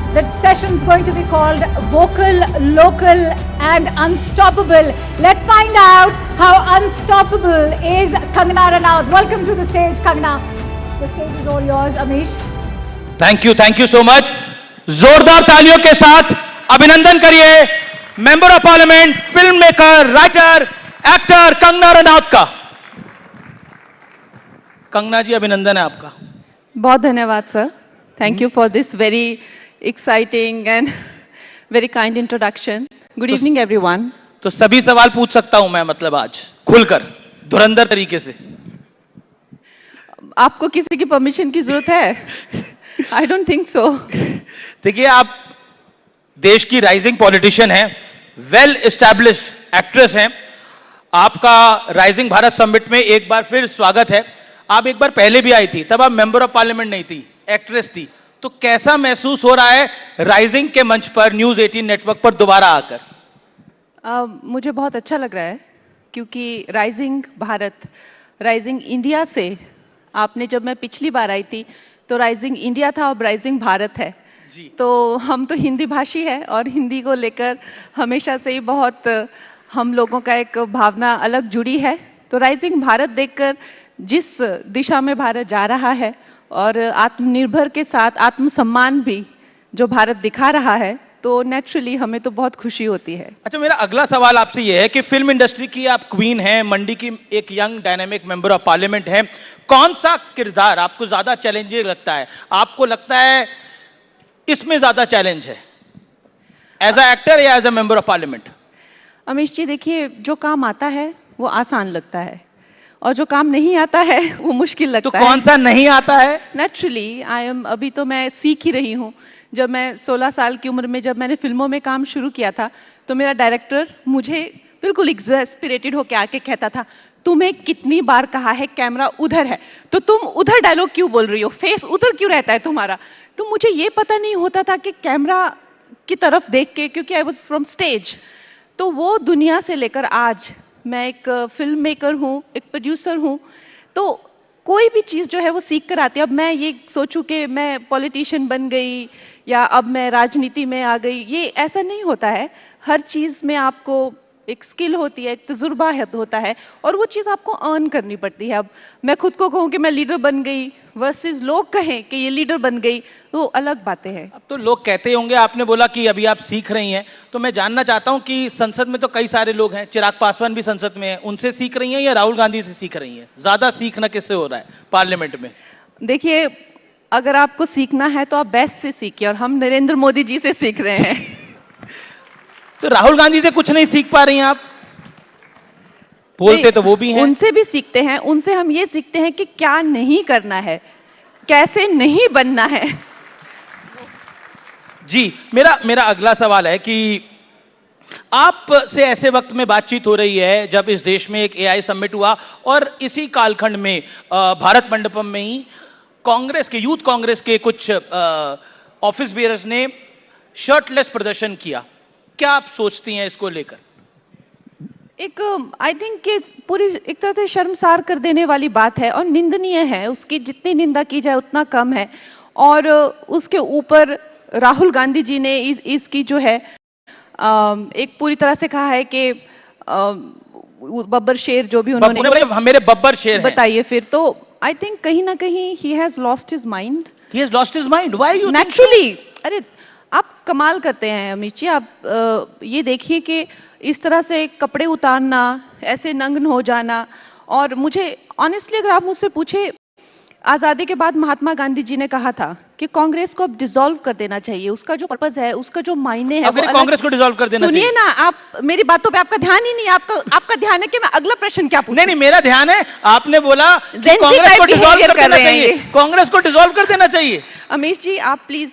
The session's going to be called Vocal, Local and Unstoppable. Let's find out how unstoppable is Kangana Ranaut. Welcome to the stage, Kangana. The stage is all yours, Amish. Thank you so much. जोरदार तालियों के साथ अभिनंदन करिए member of parliament, film maker, writer, actor Kangana Ranaut का. कंगना जी, अभिनंदन है आपका. बहुत धन्यवाद sir. Thank you for this very exciting and very kind introduction. Good evening everyone. तो सभी सवाल पूछ सकता हूं मैं, मतलब आज खुलकर धुरंधर तरीके से. आपको किसी की परमिशन की जरूरत है? I don't think so. देखिए, आप देश की राइजिंग पॉलिटिशियन हैं, वेल एस्टैब्लिश्ड एक्ट्रेस हैं. आपका राइजिंग भारत समिट में एक बार फिर स्वागत है. आप एक बार पहले भी आई थी, तब आप मेंबर ऑफ पार्लियामेंट नहीं थी, एक्ट्रेस थी. तो कैसा महसूस हो रहा है राइजिंग के मंच पर, न्यूज 18 नेटवर्क पर दोबारा आकर? मुझे बहुत अच्छा लग रहा है, क्योंकि राइजिंग भारत, राइजिंग इंडिया से, आपने जब मैं पिछली बार आई थी तो राइजिंग इंडिया था, अब राइजिंग भारत है जी. तो हम तो हिंदी भाषी है और हिंदी को लेकर हमेशा से ही बहुत हम लोगों का एक भावना अलग जुड़ी है. तो राइजिंग भारत देखकर जिस दिशा में भारत जा रहा है और आत्मनिर्भर के साथ आत्मसम्मान भी जो भारत दिखा रहा है, तो नेचुरली हमें तो बहुत खुशी होती है. अच्छा, मेरा अगला सवाल आपसे यह है कि फिल्म इंडस्ट्री की आप क्वीन हैं, मंडी की एक young dynamic member of parliament हैं. कौन सा किरदार आपको ज्यादा चैलेंजिंग लगता है? आपको लगता है इसमें ज्यादा चैलेंज है, एज अ एक्टर या as a member of parliament? Amish ji, देखिए, जो काम आता है वो आसान लगता है और जो काम नहीं आता है वो मुश्किल लगता है. तो कौन सा नहीं आता है? नेचुरली अभी तो मैं सीख ही रही हूँ. जब मैं 16 साल की उम्र में जब मैंने फिल्मों में काम शुरू किया था, तो मेरा डायरेक्टर मुझे बिल्कुल एक्सपेरेटेड होकर आके कहता था, तुम्हें कितनी बार कहा है कैमरा उधर है, तो तुम उधर डायलॉग क्यों बोल रही हो, फेस उधर क्यों रहता है तुम्हारा. तो मुझे ये पता नहीं होता था कि कैमरा की तरफ देख के, क्योंकि आई वॉज फ्रॉम स्टेज, तो वो दुनिया से लेकर आज मैं एक फिल्म मेकर हूँ, एक प्रोड्यूसर हूँ, तो कोई भी चीज़ जो है वो सीख कर आती है. अब मैं ये सोचूं कि मैं पॉलिटिशियन बन गई या अब मैं राजनीति में आ गई, ये ऐसा नहीं होता है. हर चीज़ में आपको एक स्किल होती है, तजुर्बा होता है और वो चीज़ आपको अर्न करनी पड़ती है. अब मैं खुद को कहूँ कि मैं लीडर बन गई वर्सेस लोग कहें कि ये लीडर बन गई, तो अलग बातें हैं. अब तो लोग कहते होंगे, आपने बोला कि अभी आप सीख रही हैं, तो मैं जानना चाहता हूं कि संसद में तो कई सारे लोग हैं, चिराग पासवान भी संसद में हैं, उनसे सीख रही हैं या राहुल गांधी से सीख रही हैं? ज्यादा सीखना किससे हो रहा है पार्लियामेंट में? देखिए, अगर आपको सीखना है तो आप बेस्ट से सीखिए और हम नरेंद्र मोदी जी से सीख रहे हैं. तो राहुल गांधी से कुछ नहीं सीख पा रही हैं आप? बोलते तो वो भी हैं. उनसे भी सीखते हैं. उनसे हम ये सीखते हैं कि क्या नहीं करना है, कैसे नहीं बनना है. जी, मेरा अगला सवाल है कि आप से ऐसे वक्त में बातचीत हो रही है जब इस देश में एक एआई समिट हुआ और इसी कालखंड में भारत मंडपम में ही कांग्रेस के, यूथ कांग्रेस के कुछ ऑफिस बेयर्स ने शर्टलेस प्रदर्शन किया. क्या आप सोचती हैं इसको लेकर? एक आई थिंक कि पूरी एक तरह से शर्मसार कर देने वाली बात है और निंदनीय है. उसकी जितनी निंदा की जाए उतना कम है. और उसके ऊपर राहुल गांधी जी ने इसकी जो है एक पूरी तरह से कहा है कि बब्बर शेर जो भी उन्होंने मेरे बब्बर शेर बताइए. फिर तो आई थिंक कहीं ना कहीं he has lost his mind. He has lost his mind. Why you? Naturally. अरे, आप कमाल करते हैं अमित जी. आप ये देखिए कि इस तरह से कपड़े उतारना, ऐसे नंगन हो जाना. और मुझे ऑनेस्टली अगर आप मुझसे पूछे, आजादी के बाद महात्मा गांधी जी ने कहा था कि कांग्रेस को अब डिसॉल्व कर देना चाहिए. उसका जो पर्पस है, उसका जो मायने है, कांग्रेस को डिसॉल्व कर देना चाहिए. सुनिए ना, आप मेरी बातों पे आपका ध्यान ही नहीं. आपका ध्यान है कि मैं अगला प्रश्न क्या पूछूं? नहीं, मेरा ध्यान है. आपने बोला कांग्रेस को डिसॉल्व कर देना चाहिए. कांग्रेस को डिसॉल्व कर देना चाहिए. अमीश जी, आप प्लीज,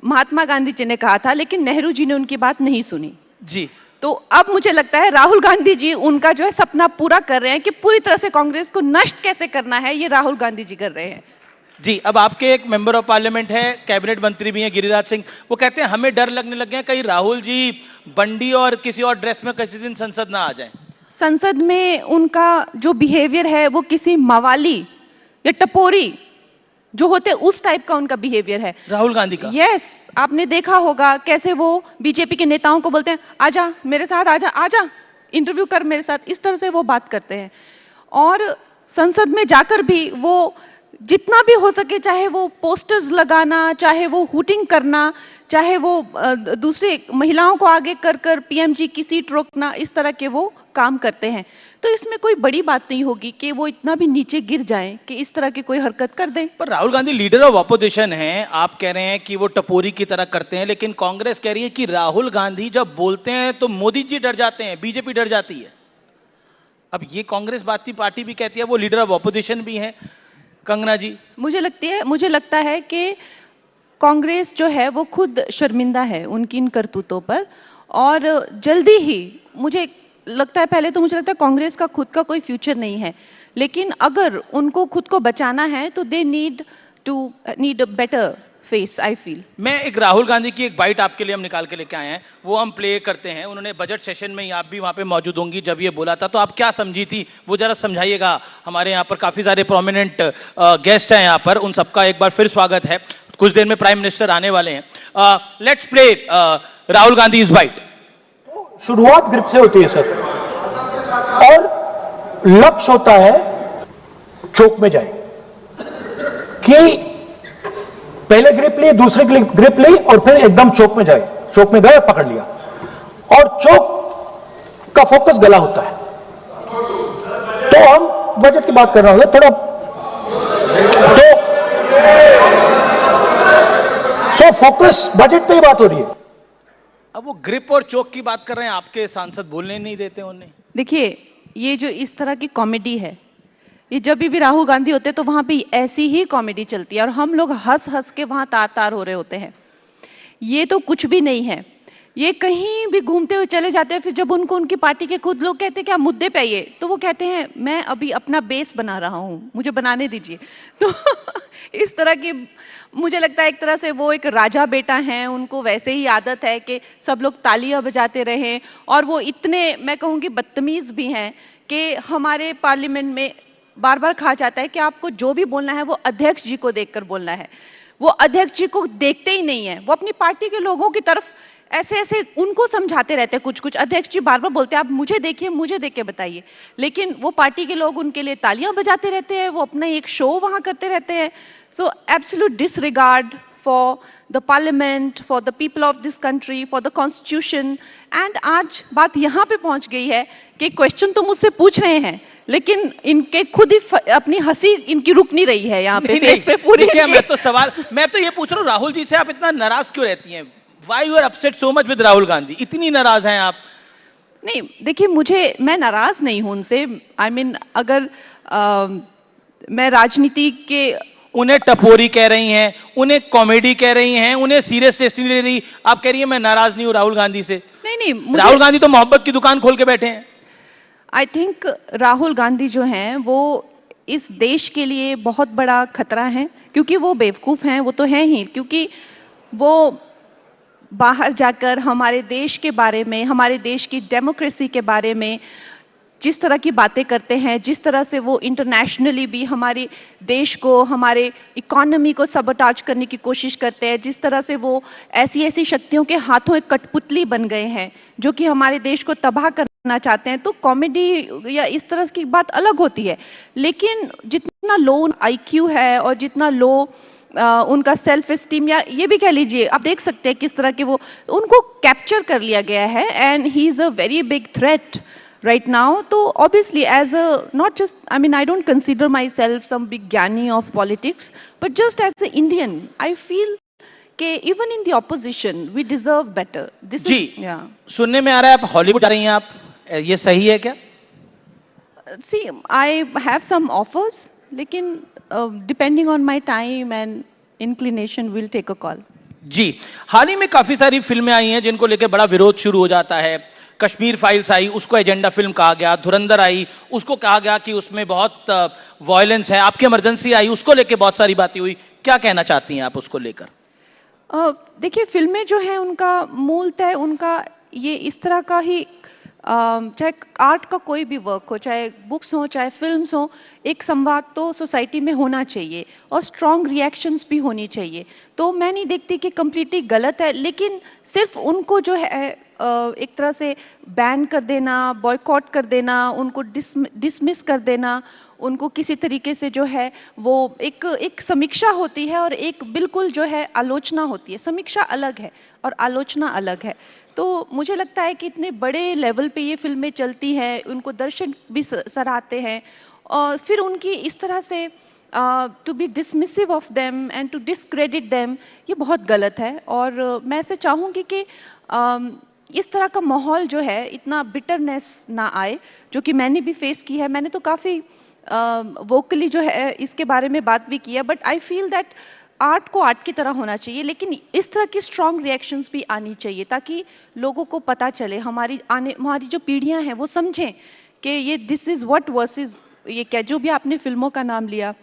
महात्मा गांधी जी ने कहा था, लेकिन नेहरू जी ने उनकी बात नहीं सुनी जी. तो अब मुझे लगता है राहुल गांधी जी उनका जो है सपना पूरा कर रहे हैं कि पूरी तरह से कांग्रेस को नष्ट कैसे करना है, ये राहुल गांधी जी कर रहे हैं. जी, अब आपके एक मेंबर ऑफ पार्लियामेंट है, कैबिनेट मंत्री भी हैं, गिरिराज सिंह. वो कहते हैं हमें डर लगने लग गया कहीं राहुल जी बंडी और किसी और ड्रेस में किसी दिन संसद ना आ जाए. संसद में उनका जो बिहेवियर है वो किसी मवाली या टपोरी जो होते हैं उस टाइप का उनका बिहेवियर है। राहुल गांधी का यस, आपने देखा होगा कैसे वो बीजेपी के नेताओं को बोलते हैं आजा मेरे साथ, आजा आजा इंटरव्यू कर मेरे साथ, इस तरह से वो बात करते हैं। और संसद में जाकर भी वो जितना भी हो सके, चाहे वो पोस्टर्स लगाना, चाहे वो हुटिंग करना, चाहे वो दूसरे महिलाओं को आगे कर कर पीएमजी की सीट रोकना, इस तरह के वो काम करते हैं। तो इसमें कोई बड़ी बात नहीं होगी कि वो इतना भी नीचे गिर जाएं कि इस तरह की कोई हरकत कर दें। पर Rahul Gandhi leader of opposition हैं, आप कह रहे हैं कि वो टपोरी की तरह करते हैं, लेकिन कांग्रेस कह रही है कि राहुल गांधी जब बोलते हैं तो मोदी जी डर जाते हैं, बीजेपी डर जाती है। अब ये कांग्रेस पार्टी भी कहती है वो लीडर ऑफ ऑपोजिशन भी है। कंगना जी, मुझे लगता है कि कांग्रेस जो है वो खुद शर्मिंदा है उनकी इन करतूतों पर, और जल्दी ही मुझे लगता है, पहले तो मुझे लगता है कांग्रेस का खुद का कोई फ्यूचर नहीं है, लेकिन अगर उनको खुद को बचाना है तो they need a better face, I feel. मैं एक राहुल गांधी की एक बाइट आपके लिए हम निकाल के लेके आए हैं, वो हम प्ले करते हैं। उन्होंने बजट सेशन में ही, आप भी वहां पे मौजूद होंगी जब ये बोला था, तो आप क्या समझी थी वो जरा समझाइएगा। हमारे यहाँ पर काफी सारे प्रोमिनेंट गेस्ट हैं यहाँ पर, उन सबका एक बार फिर स्वागत है। कुछ देर में प्राइम मिनिस्टर आने वाले हैं। Let's play Rahul Gandhi is bite. शुरुआत ग्रिप से होती है सर, और लक्ष्य होता है चोक में जाए, कि पहले ग्रिप ली, दूसरे ग्रिप ली, और फिर एकदम चोक में जाए। चोक में गए, पकड़ लिया, और चोक का फोकस गला होता है। तो हम बजट की बात कर रहे हैं थोड़ा, तो फोकस बजट पे ही बात हो रही है। अब वो ग्रिप और चोक की बात कर रहे हैं, आपके सांसद बोलने नहीं देते उन्हें। देखिए, ये जो इस तरह की कॉमेडी है, ये जब भी राहुल गांधी होते हैं तो वहां पे ऐसी ही कॉमेडी चलती है, और हम लोग हंस हंस के वहां तार तार हो रहे होते हैं। ये तो कुछ भी नहीं है, ये कहीं भी घूमते हुए चले जाते हैं। फिर जब उनको उनकी पार्टी के खुद लोग कहते हैं कि आप मुद्दे पे आइए, तो वो कहते हैं मैं अभी अपना बेस बना रहा हूं, मुझे बनाने दीजिए। तो इस तरह की, मुझे लगता है एक तरह से वो एक राजा बेटा हैं, उनको वैसे ही आदत है कि सब लोग तालियां बजाते रहें, और वो इतने, मैं कहूंगी, बदतमीज भी हैं कि हमारे पार्लियामेंट में बार बार कहा जाता है कि आपको जो भी बोलना है वो अध्यक्ष जी को देखकर बोलना है। वो अध्यक्ष जी को देखते ही नहीं है, वो अपनी पार्टी के लोगों की तरफ ऐसे ऐसे उनको समझाते रहते हैं कुछ कुछ। अध्यक्ष जी बार बार बोलते हैं आप मुझे देखिए, मुझे देख के बताइए, लेकिन वो पार्टी के लोग उनके लिए तालियां बजाते रहते हैं, वो अपना एक शो वहां करते रहते हैं। सो absolute disregard for the parliament, for the people of this country, for the constitution. And आज बात यहां पे पहुंच गई है कि क्वेश्चन तो मुझसे पूछ रहे हैं, लेकिन इनके खुद ही अपनी हंसी इनकी रुक नहीं रही है यहाँ पे फेस पे पूरी। मैं तो ये पूछ रहा हूँ राहुल जी से, आप इतना नाराज क्यों रहती हैं? Why you are upset so much with Rahul Gandhi? इतनी नाराज हैं आप? नहीं, देखिए, मैं नाराज नहीं हूं उनसे। I mean, अगर मैं राजनीति के, उन्हें टपोरी कह रही हैं, उन्हें कॉमेडी कह रही हैं, उन्हें सीरियस टेस्ट नहीं ले रही, आप कह रही हैं मैं नाराज नहीं हूं राहुल गांधी से। नहीं, राहुल गांधी तो मोहब्बत की दुकान खोल के बैठे हैं। आई थिंक राहुल गांधी जो हैं वो इस देश के लिए बहुत बड़ा खतरा है, क्योंकि वो बेवकूफ हैं, वो तो हैं ही, क्योंकि वो बाहर जाकर हमारे देश के बारे में, हमारे देश की डेमोक्रेसी के बारे में जिस तरह की बातें करते हैं, जिस तरह से वो इंटरनेशनली भी हमारे देश को, हमारे इकोनॉमी को सबोटाज करने की कोशिश करते हैं, जिस तरह से वो ऐसी ऐसी शक्तियों के हाथों एक कठपुतली बन गए हैं जो कि हमारे देश को तबाह करना चाहते हैं, तो कॉमेडी या इस तरह की बात अलग होती है। लेकिन जितना लो आईक्यू है और जितना लो उनका सेल्फ एस्टीम, या ये भी कह लीजिए, आप देख सकते हैं किस तरह के वो, उनको कैप्चर कर लिया गया है, and he is a very big threat right now. तो obviously as a, not just, I mean, I don't consider myself some big ज्ञानी of politics, but just as an Indian, I feel कि even in the opposition we deserve better. This जी, yeah. सुनने में आ रहा है आप Hollywood जा रही हैं, आप, ये सही है क्या? See, I have some offers, लेकिन depending on my time and inclination, we'll take a call. जी, हाल ही में काफी सारी फिल्में आई हैं जिनको लेकर बड़ा विरोध शुरू हो जाता है। कश्मीर फाइल्स आई, उसको एजेंडा फिल्म कहा गया। धुरंधर आई, उसको कहा गया कि उसमें बहुत वायलेंस है। आपकी इमरजेंसी आई, उसको लेकर बहुत सारी बातें हुई। क्या कहना चाहती हैं आप उसको लेकर? देखिए, फिल्में जो हैं उनका मूलतः उनका ये इस तरह का ही चाहे आर्ट का कोई भी वर्क हो, चाहे बुक्स हो, चाहे फिल्म्स हो, एक संवाद तो सोसाइटी में होना चाहिए और स्ट्रॉन्ग रिएक्शंस भी होनी चाहिए। तो मैं नहीं देखती कि कंप्लीटली गलत है, लेकिन सिर्फ उनको जो है एक तरह से बैन कर देना, बॉयकॉट कर देना, उनको डिसमिस कर देना, उनको किसी तरीके से जो है वो एक समीक्षा होती है और एक बिल्कुल जो है आलोचना होती है। समीक्षा अलग है और आलोचना अलग है। तो मुझे लगता है कि इतने बड़े लेवल पे ये फिल्में चलती हैं, उनको दर्शक भी सराहते हैं, और फिर उनकी इस तरह से to be dismissive of them and to discredit them, ये बहुत गलत है। और मैं ऐसे चाहूँगी कि इस तरह का माहौल जो है, इतना बिटरनेस ना आए, जो कि मैंने भी फेस की है। मैंने तो काफ़ी वोकली जो है इसके बारे में बात भी की है, but I feel that art को आर्ट की तरह होना चाहिए, लेकिन इस तरह की स्ट्रॉन्ग रिएक्शंस भी आनी चाहिए ताकि लोगों को पता चले, हमारी जो पीढ़ियां हैं वो समझें कि ये दिस इज व्हाट वर्सेस ये क्या, जो भी आपने फिल्मों का नाम लिया,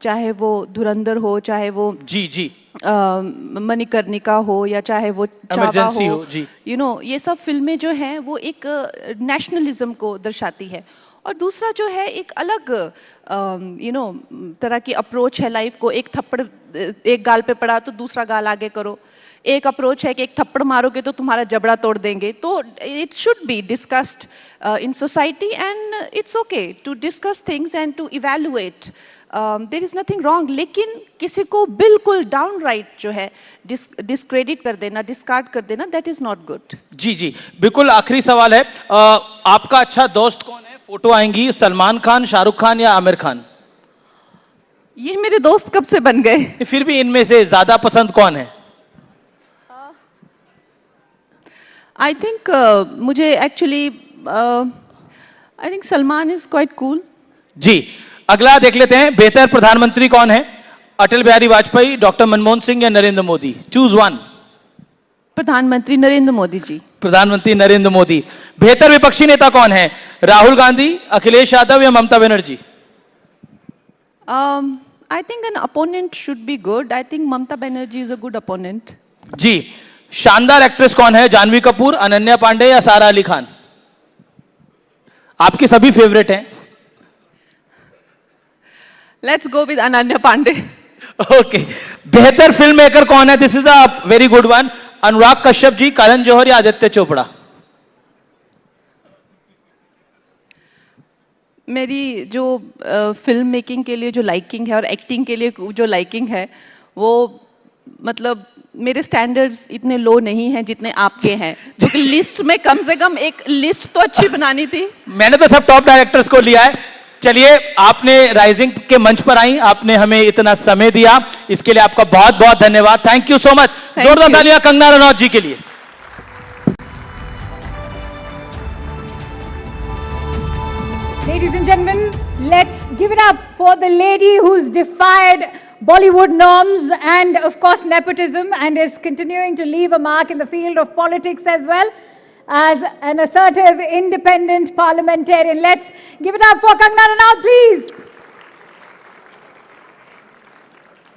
चाहे वो धुरंधर हो, चाहे वो जी मणिकर्णिका हो, या चाहे वो चावा Emergency हो, हो, जी। ये सब फिल्में जो हैं वो एक नेशनलिज्म को दर्शाती है। और दूसरा जो है एक अलग तरह की अप्रोच है लाइफ को। एक थप्पड़ एक गाल पे पड़ा तो दूसरा गाल आगे करो। एक अप्रोच है कि एक थप्पड़ मारोगे तो तुम्हारा जबड़ा तोड़ देंगे। तो it should be discussed in society and it's okay to discuss things and to evaluate, there is nothing wrong. लेकिन किसी को बिल्कुल डाउन राइट जो है डिस्क्रेडिट कर देना, डिस्कार्ड कर देना, दैट इज नॉट गुड। जी बिल्कुल। आखिरी सवाल है, आपका अच्छा दोस्त कौन है? फोटो आएंगी, सलमान खान, शाहरुख खान या आमिर खान? ये मेरे दोस्त कब से बन गए। फिर भी इनमें से ज्यादा पसंद कौन है? आई थिंक मुझे actually I think Salman is quite cool. जी, अगला देख लेते हैं। बेहतर प्रधानमंत्री कौन है? अटल बिहारी वाजपेयी, डॉक्टर मनमोहन सिंह या नरेंद्र मोदी? Choose one. प्रधानमंत्री नरेंद्र मोदी जी। प्रधानमंत्री नरेंद्र मोदी। बेहतर विपक्षी नेता कौन है? राहुल गांधी, अखिलेश यादव या Mamata Banerjee? I think an opponent should be good. I think Mamata Banerjee is a good opponent. जी, शानदार एक्ट्रेस कौन है? जानवी कपूर, अनन्या पांडे या सारा अली खान? आपकी सभी फेवरेट हैं। Let's go with Ananya Pandey. Okay. बेहतर फिल्म मेकर कौन है? This is a very good one. Anurag Kashyap ji, Karan Johar या आदित्य चोपड़ा? मेरी जो फिल्म मेकिंग के लिए जो लाइकिंग है और एक्टिंग के लिए जो लाइकिंग है, वो मतलब मेरे स्टैंडर्ड्स इतने लो नहीं हैं जितने आपके हैं। क्योंकि लिस्ट में कम से कम एक लिस्ट तो अच्छी बनानी थी। मैंने तो सब टॉप डायरेक्टर्स को लिया है। चलिए, आपने राइजिंग के मंच पर आई, आपने हमें इतना समय दिया, इसके लिए आपका बहुत बहुत धन्यवाद। Thank you so much. जोरदार तालियां कंगना रनौत जी के लिए। Ladies and gentlemen, let's give it up for the lady who's defied Bollywood norms and, of course, nepotism, and is continuing to leave a mark in the field of politics as well as an assertive, independent parliamentarian. Let's give it up for Kangana Ranaut, please.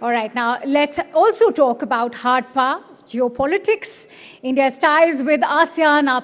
All right, now let's also talk about hard power, geopolitics. India's ties with ASEAN are